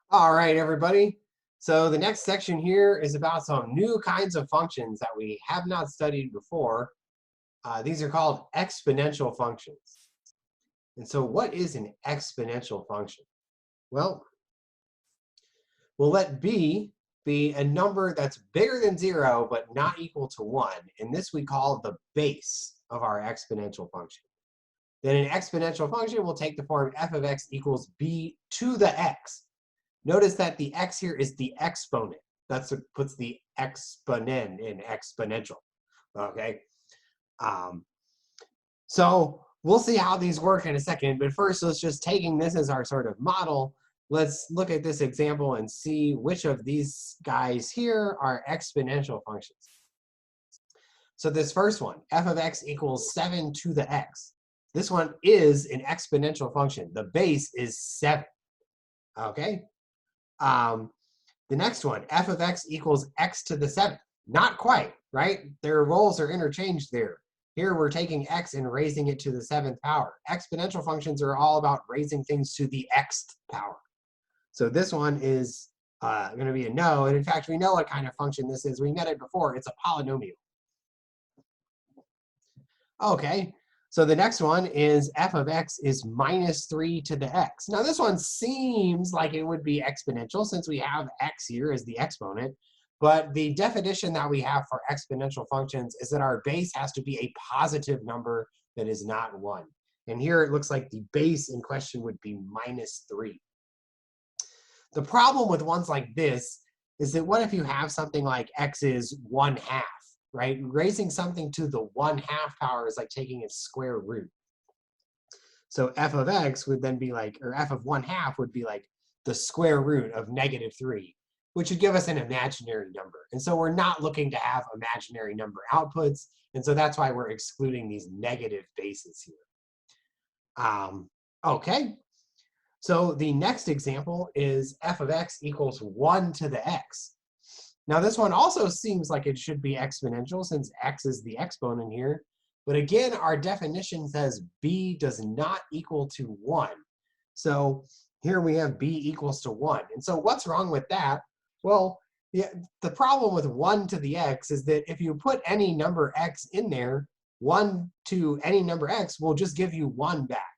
All right, everybody. So the next section here is about some new kinds of functions that we have not studied before. These are called exponential functions. And so what is an exponential function? Well, we'll let b be a number that's bigger than 0 but not equal to 1. And this we call the base of our exponential function. Then an exponential function will take the form f of x equals b to the x. Notice that the x here is the exponent. That's what puts the exponent in exponential. Okay. So we'll see how these work in a second. But first, let's just taking this as our sort of model. Let's look at this example and see which of these guys here are exponential functions. So this first one, f of x equals 7 to the x. This one is an exponential function. The base is 7. Okay. The next one, f of x equals x to the 7th. Not quite, right? Their roles are interchanged there. Here we're taking x and raising it to the 7th power. Exponential functions are all about raising things to the xth power. So this one is going to be a no. And in fact, we know what kind of function this is. We met it before. It's a polynomial. Okay. So the next one is f of x is minus 3 to the x. Now this one seems like it would be exponential since we have x here as the exponent. But the definition that we have for exponential functions is that our base has to be a positive number that is not 1. And here it looks like the base in question would be minus 3. The problem with ones like this is that what if you have something like x is 1/2? Right? Raising something to the 1/2 power is like taking its square root. So f of x would then be like, or f of 1/2 would be like the square root of -3, which would give us an imaginary number. And so we're not looking to have imaginary number outputs. And so that's why we're excluding these negative bases here. Okay. So the next example is f of x equals 1 to the x. Now this one also seems like it should be exponential since x is the exponent here. But again, our definition says b does not equal to 1. So here we have b equals to 1. And so what's wrong with that? Well, the problem with 1 to the x is that if you put any number x in there, 1 to any number x will just give you 1 back.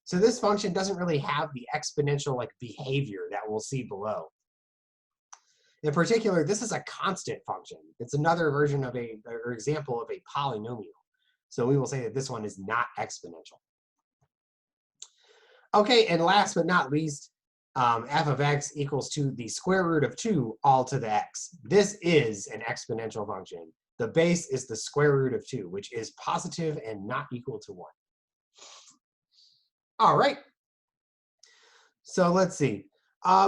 So this function doesn't really have the exponential like behavior that we'll see below. In particular, this is a constant function. It's another version of or example of a polynomial. So we will say that this one is not exponential. Okay, and last but not least, f of x equals to the square root of 2 all to the x. This is an exponential function. The base is the square root of 2, which is positive and not equal to 1. All right. So let's see.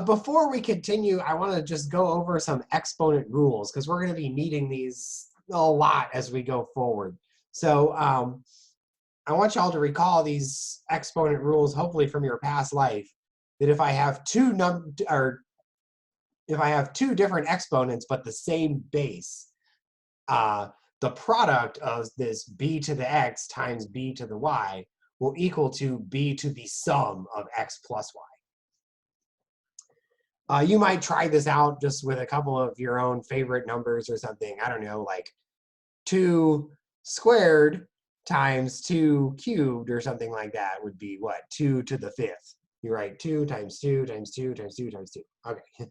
Before we continue, I want to just go over some exponent rules because we're going to be needing these a lot as we go forward. So I want y'all to recall these exponent rules, hopefully from your past life, that if I have two different exponents but the same base, the product of this b to the x times b to the y will equal to b to the sum of x plus y. You might try this out just with a couple of your own favorite numbers or something. I don't know, like 2 squared times 2 cubed or something like that would be what? 2 to the 5th. You write 2 times 2 times 2 times 2 times 2. Okay,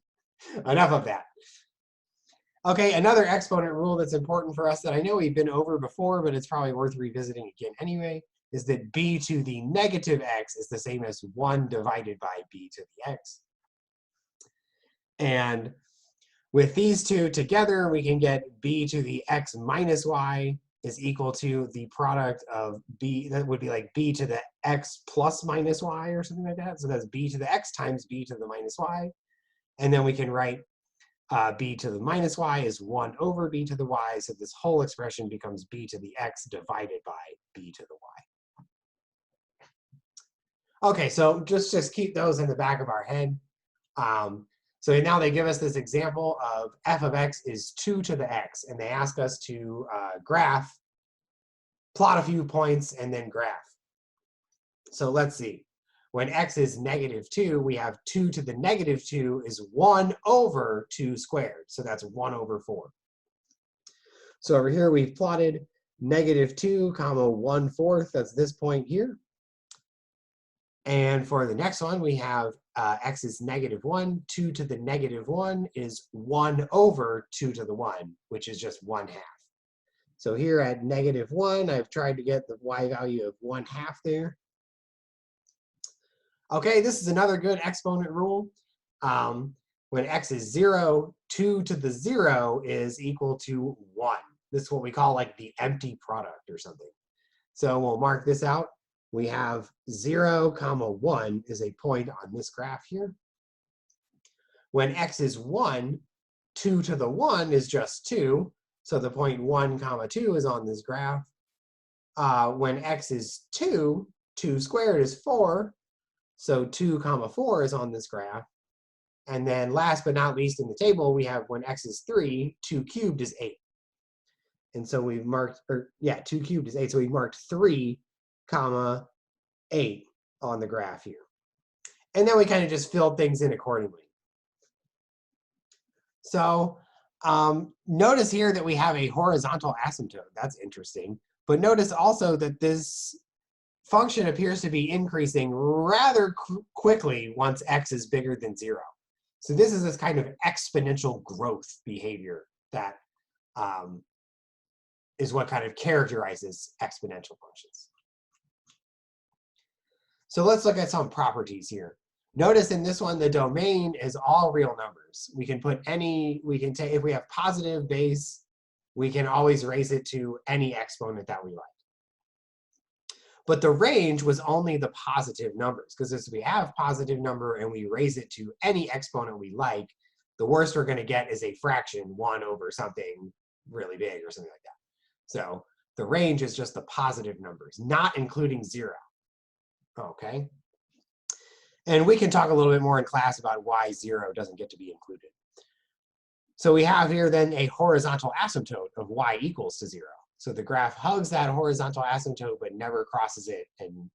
enough of that. Okay, another exponent rule that's important for us that I know we've been over before, but it's probably worth revisiting again anyway, is that b to the negative x is the same as 1 divided by b to the x. And with these two together, we can get b to the x minus y is equal to the product of b, that would be like b to the x plus minus y or something like that. So that's b to the x times b to the minus y. And then we can write b to the minus y is 1 over b to the y. So this whole expression becomes b to the x divided by b to the y. Okay, so just keep those in the back of our head. So now they give us this example of f of x is 2 to the x, and they ask us to plot a few points, and then graph. So let's see. When x is -2, we have 2 to the -2 is 1 over 2 squared. So that's 1 over 4. So over here, we've plotted -2, comma 1/4. That's this point here. And for the next one, we have x is -1. 2 to the -1 is 1 over 2 to the 1, which is just 1/2. So here at -1, I've tried to get the y value of 1/2 there. Okay, this is another good exponent rule. When x is 0, 2 to the 0 is equal to 1. This is what we call like the empty product or something. So we'll mark this out. We have 0, comma 1 is a point on this graph here. When x is 1, 2 to the 1 is just 2. So the point 1, comma 2 is on this graph. When x is 2, 2 squared is 4. So 2, comma 4 is on this graph. And then last but not least in the table, we have when x is 3, 2 cubed is 8. And so we've marked, 2 cubed is 8. So we've marked 3, comma 8 on the graph here. And then we kind of just filled things in accordingly. So notice here that we have a horizontal asymptote. That's interesting. But notice also that this function appears to be increasing rather quickly once x is bigger than 0. So this is this kind of exponential growth behavior that is what kind of characterizes exponential functions. So let's look at some properties here. Notice in this one, the domain is all real numbers. We can put any, we can take, if we have positive base, we can always raise it to any exponent that we like. But the range was only the positive numbers, because if we have positive number and we raise it to any exponent we like, the worst we're going to get is a fraction, 1 over something really big or something like that. So the range is just the positive numbers, not including 0. Okay? And we can talk a little bit more in class about why 0 doesn't get to be included. So we have here then a horizontal asymptote of y equals to 0. So the graph hugs that horizontal asymptote, but never crosses it and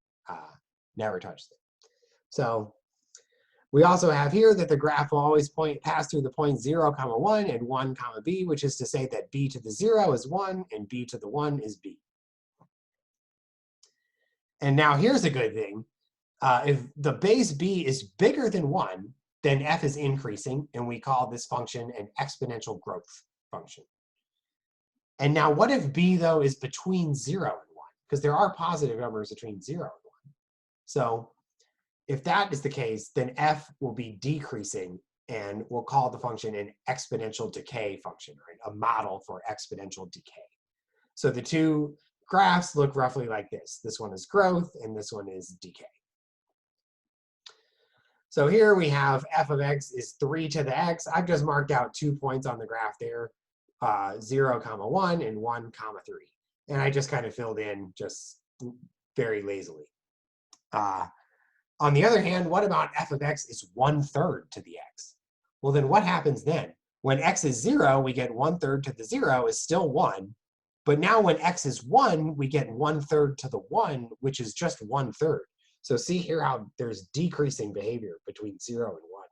never touches it. So we also have here that the graph will always pass through the point 0, comma 1 and 1, comma b, which is to say that b to the 0 is 1 and b to the 1 is b. And now here's a good thing. If the base b is bigger than 1, then f is increasing, and we call this function an exponential growth function. And now what if b, though, is between 0 and 1? Because there are positive numbers between 0 and 1. So if that is the case, then f will be decreasing, and we'll call the function an exponential decay function, right? A model for exponential decay. So the two graphs look roughly like this. This one is growth, and this one is decay. So here we have f of x is 3 to the x. I've just marked out 2 points on the graph there, 0, comma 1 and 1, comma 3. And I just kind of filled in just very lazily. On the other hand, what about f of x is 1/3 to the x? Well, then what happens then? When x is 0, we get 1/3 to the 0 is still 1. But now when x is 1, we get 1/3 to the 1, which is just 1/3. So see here how there's decreasing behavior between 0 and 1.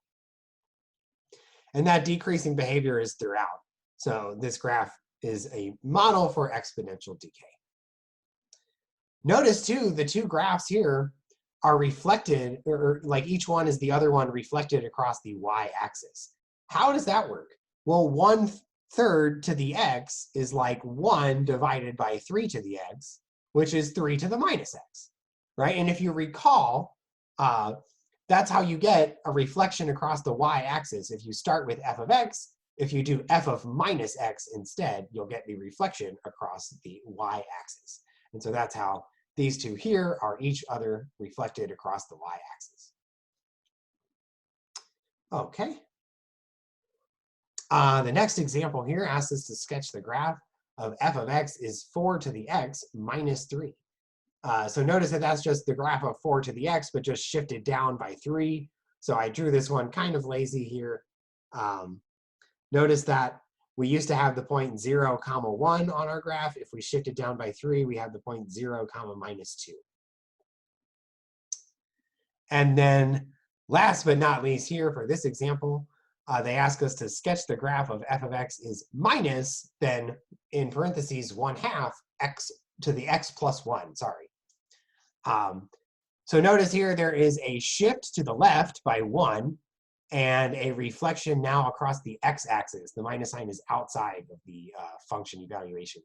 And that decreasing behavior is throughout. So this graph is a model for exponential decay. Notice, too, the two graphs here are reflected, or like each one is the other one reflected across the y-axis. How does that work? Well, 1/3 to the x is like 1 divided by 3 to the x, which is 3 to the minus x, right? And if you recall, that's how you get a reflection across the y-axis. If you start with f of x, if you do f of minus x instead, you'll get the reflection across the y-axis. And so that's how these two here are each other reflected across the y-axis. Okay. The next example here asks us to sketch the graph of f of x is 4 to the x minus 3. So notice that that's just the graph of 4 to the x, but just shifted down by 3. So I drew this one kind of lazy here. Notice that we used to have the point 0, comma 1 on our graph. If we shift it down by 3, we have the point 0, comma minus 2. And then last but not least here for this example, they ask us to sketch the graph of f of x is minus, then in parentheses 1/2 x to the x plus 1, sorry. So notice here there is a shift to the left by 1 and a reflection now across the x-axis. The minus sign is outside of the function evaluation.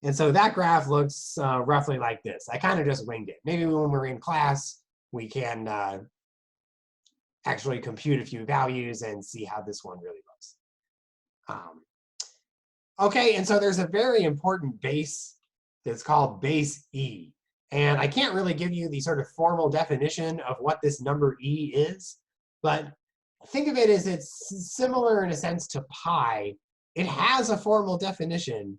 And so that graph looks roughly like this. I kind of just winged it. Maybe when we're in class, we can actually compute a few values and see how this one really looks. Okay, and so there's a very important base that's called base E. And I can't really give you the sort of formal definition of what this number E is, but think of it as it's similar in a sense to pi. It has a formal definition.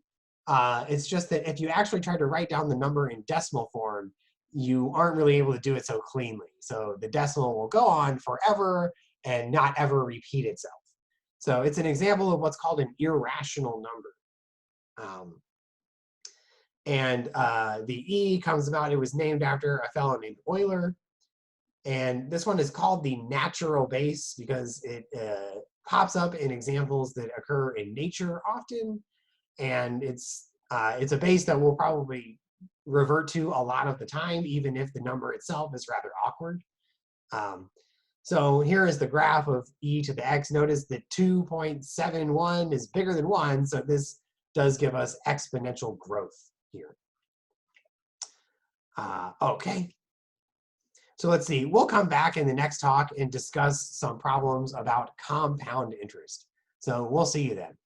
It's just that if you actually try to write down the number in decimal form, you aren't really able to do it so cleanly. So the decimal will go on forever and not ever repeat itself. So it's an example of what's called an irrational number. The E comes about, it was named after a fellow named Euler. And this one is called the natural base because it pops up in examples that occur in nature often. And it's a base that we'll probably revert to a lot of the time, even if the number itself is rather awkward. So here is the graph of e to the x. Notice that 2.71 is bigger than 1, so this does give us exponential growth here. Okay. So let's see. We'll come back in the next talk and discuss some problems about compound interest. So we'll see you then.